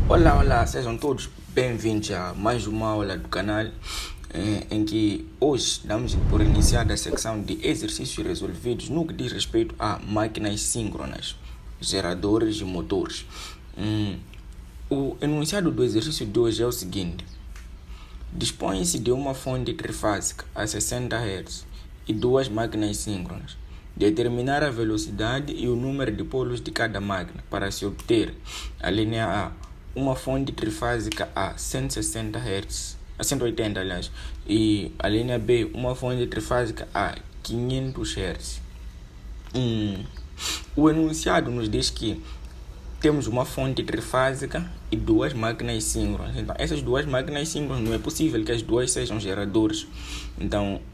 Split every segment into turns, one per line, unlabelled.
Olá, sejam todos bem-vindos a mais uma aula do canal em que hoje damos por iniciada a secção de exercícios resolvidos no que diz respeito a máquinas síncronas, geradores e motores. O enunciado do exercício de hoje é o seguinte: dispõe-se de uma fonte trifásica a 60 Hz e duas máquinas síncronas. Determinar a velocidade e o número de polos de cada máquina para se obter a linha A, uma fonte trifásica a 160 Hz, a 180 aliás, e a linha B, uma fonte trifásica a 500 Hz. O enunciado nos diz que temos uma fonte trifásica e duas máquinas síncronas. Então, essas duas máquinas síncronas, não é possível que as duas sejam geradores,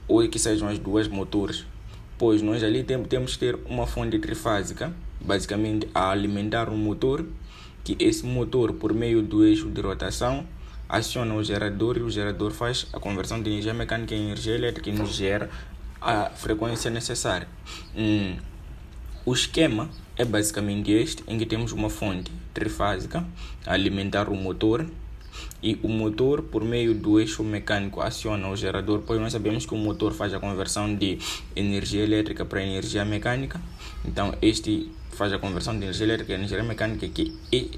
ou que sejam as duas motores, pois nós ali temos que ter uma fonte trifásica, basicamente a alimentar um motor, que esse motor, por meio do eixo de rotação, aciona o gerador e o gerador faz a conversão de energia mecânica em energia elétrica e nos gera a frequência necessária. O esquema é basicamente este, em que temos uma fonte trifásica a alimentar o motor, e o motor, por meio do eixo mecânico, aciona o gerador, pois nós sabemos que o motor faz a conversão de energia elétrica para energia mecânica. Então este faz a conversão de energia elétrica para energia mecânica, que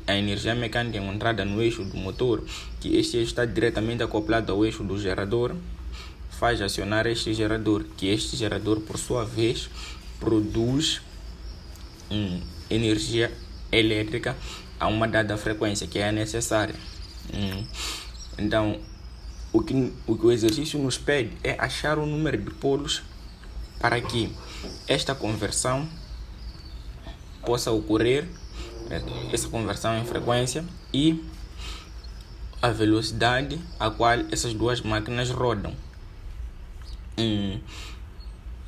a energia mecânica é encontrada no eixo do motor, que este eixo está diretamente acoplado ao eixo do gerador, faz acionar este gerador, que este gerador, por sua vez, produz energia elétrica a uma dada frequência que é necessária. Então, o que o exercício nos pede é achar o número de polos para que esta conversão possa ocorrer, essa conversão em frequência, e a velocidade a qual essas duas máquinas rodam.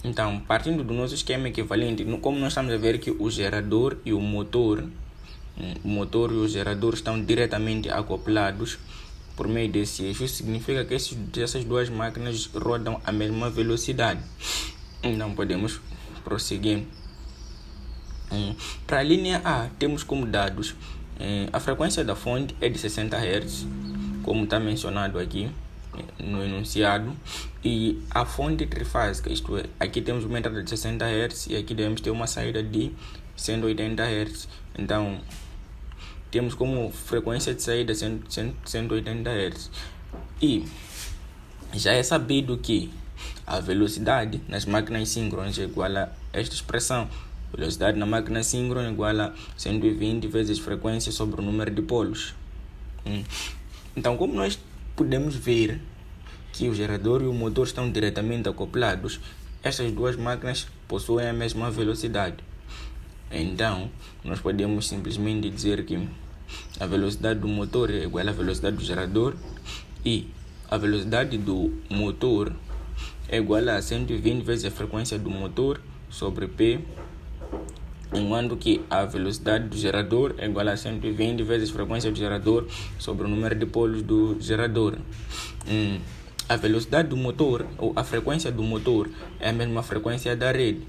Então, partindo do nosso esquema equivalente, como nós estamos a ver que o gerador e o motor e o gerador estão diretamente acoplados por meio desse eixo, isso significa que essas duas máquinas rodam a mesma velocidade. Então, podemos prosseguir. Para a linha A, temos como dados a frequência da fonte é de 60 Hz, como está mencionado aqui no enunciado, e a fonte trifásica, isto é, aqui temos uma entrada de 60 Hz e aqui devemos ter uma saída de 180 Hz. Então, temos como frequência de saída 180 Hz. E já é sabido que a velocidade nas máquinas síncronas é igual a esta expressão. Velocidade na máquina síncrona é igual a 120 vezes frequência sobre o número de polos. Então, como nós podemos ver que o gerador e o motor estão diretamente acoplados, essas duas máquinas possuem a mesma velocidade. Então, nós podemos simplesmente dizer que a velocidade do motor é igual à velocidade do gerador, e a velocidade do motor é igual a 120 vezes a frequência do motor sobre P, enquanto que a velocidade do gerador é igual a 120 vezes a frequência do gerador sobre o número de polos do gerador. A velocidade do motor, ou a frequência do motor, é a mesma frequência da rede,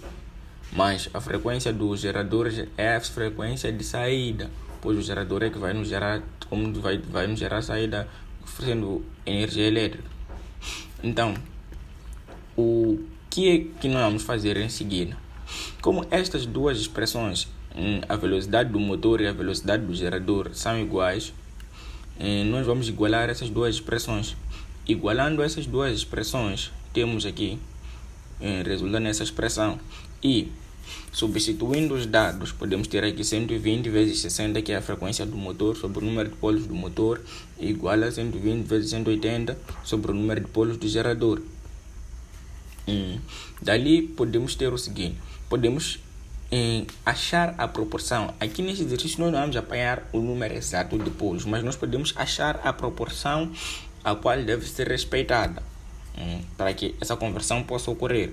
mas a frequência do gerador é a frequência de saída, pois o gerador é que vai nos gerar, vai nos gerar saída oferecendo energia elétrica. Então, o que é que nós vamos fazer em seguida? Como estas duas expressões, a velocidade do motor e a velocidade do gerador, são iguais, nós vamos igualar essas duas expressões. Igualando essas duas expressões, temos aqui, resultando nessa expressão, e substituindo os dados, podemos ter aqui 120 vezes 60, que é a frequência do motor, sobre o número de polos do motor, igual a 120 vezes 180 sobre o número de polos do gerador. Dali podemos ter o seguinte: podemos achar a proporção. Aqui nesse exercício nós não vamos apanhar o número exato de polos, mas nós podemos achar a proporção a qual deve ser respeitada para que essa conversão possa ocorrer.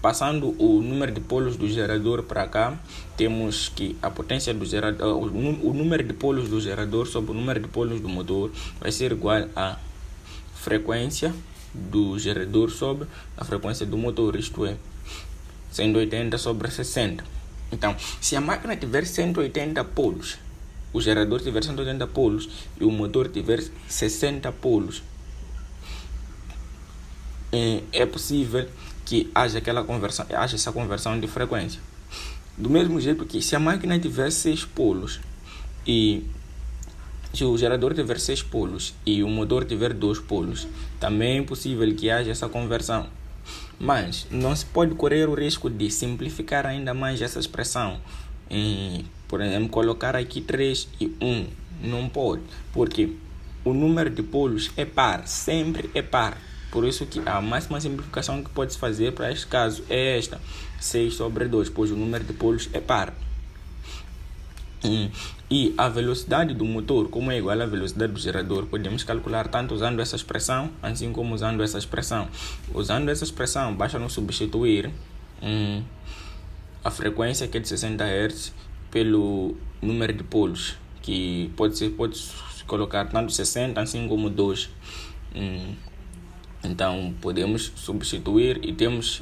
Passando o número de polos do gerador para cá, temos que a potência do gerador, o número de polos do gerador sobre o número de polos do motor vai ser igual a frequência do gerador sobre a frequência do motor, isto é, 180 sobre 60. Então, se a máquina tiver 180 polos, o gerador tiver 180 polos e o motor tiver 60 polos, é possível que haja essa conversão de frequência. Do mesmo jeito que se a máquina tiver 6 polos e se o gerador tiver 6 polos e o motor tiver 2 polos, também é possível que haja essa conversão. Mas não se pode correr o risco de simplificar ainda mais essa expressão. Por exemplo, colocar aqui 3 e 1. Não pode, porque o número de polos é par, sempre é par. Por isso que a máxima simplificação que pode-se fazer para este caso é esta: 6 sobre 2, pois o número de polos é par. E a velocidade do motor, como é igual à velocidade do gerador, podemos calcular tanto usando essa expressão, assim como usando essa expressão. Usando essa expressão, basta nos substituir a frequência, que é de 60 Hz, pelo número de polos, que pode colocar tanto 60 assim como 2. Então podemos substituir e temos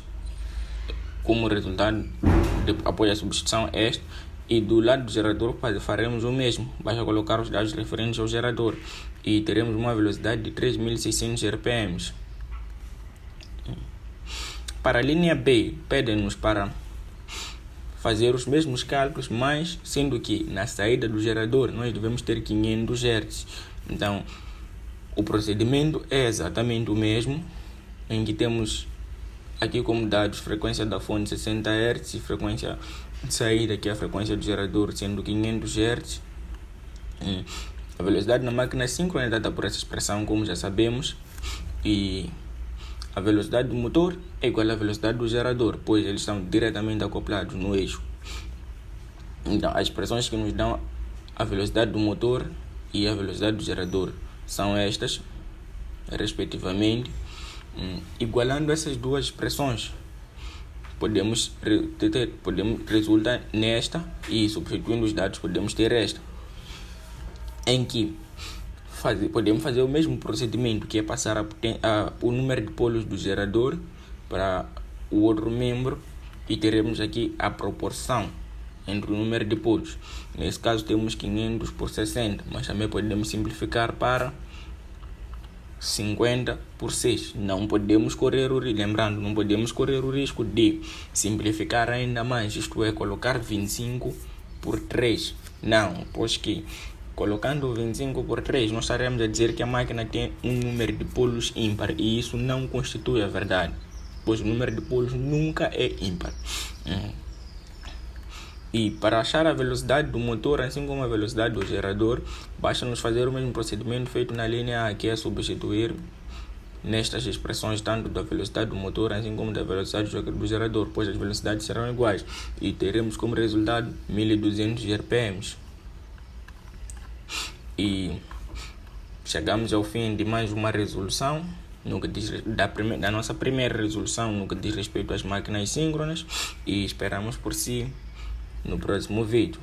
como resultado, após a substituição, este. E do lado do gerador faremos o mesmo. Basta colocar os dados referentes ao gerador e teremos uma velocidade de 3.600 RPM. Para a linha B, pedem-nos para fazer os mesmos cálculos, mas sendo que na saída do gerador nós devemos ter 500 Hz. Então, o procedimento é exatamente o mesmo, em que temos aqui como dados frequência da fonte 60 Hz e frequência de saída, que é a frequência do gerador, sendo 500 Hz. A velocidade na máquina síncrona é dada por essa expressão, como já sabemos, e a velocidade do motor é igual à velocidade do gerador, pois eles estão diretamente acoplados no eixo. Então, as expressões que nos dão a velocidade do motor e a velocidade do gerador são estas, respectivamente. Igualando essas duas expressões, podemos resultar nesta, e substituindo os dados podemos ter esta, em que podemos fazer o mesmo procedimento, que é passar o número de polos do gerador para o outro membro, e teremos aqui a proporção entre o número de polos. Nesse caso temos 500 por 60, mas também podemos simplificar para 50 por 6. Não podemos correr o risco de simplificar ainda mais, isto é, colocar 25 por 3. Não, pois que colocando 25 por 3, nós estaremos a dizer que a máquina tem um número de polos ímpar, e isso não constitui a verdade, pois o número de polos nunca é ímpar. E para achar a velocidade do motor, assim como a velocidade do gerador, basta nos fazer o mesmo procedimento feito na linha A, que é substituir nestas expressões tanto da velocidade do motor, assim como da velocidade do gerador, pois as velocidades serão iguais, e teremos como resultado 1200 RPM. E chegamos ao fim de mais uma resolução da nossa primeira resolução no que diz respeito às máquinas síncronas, e esperamos por si no próximo vídeo.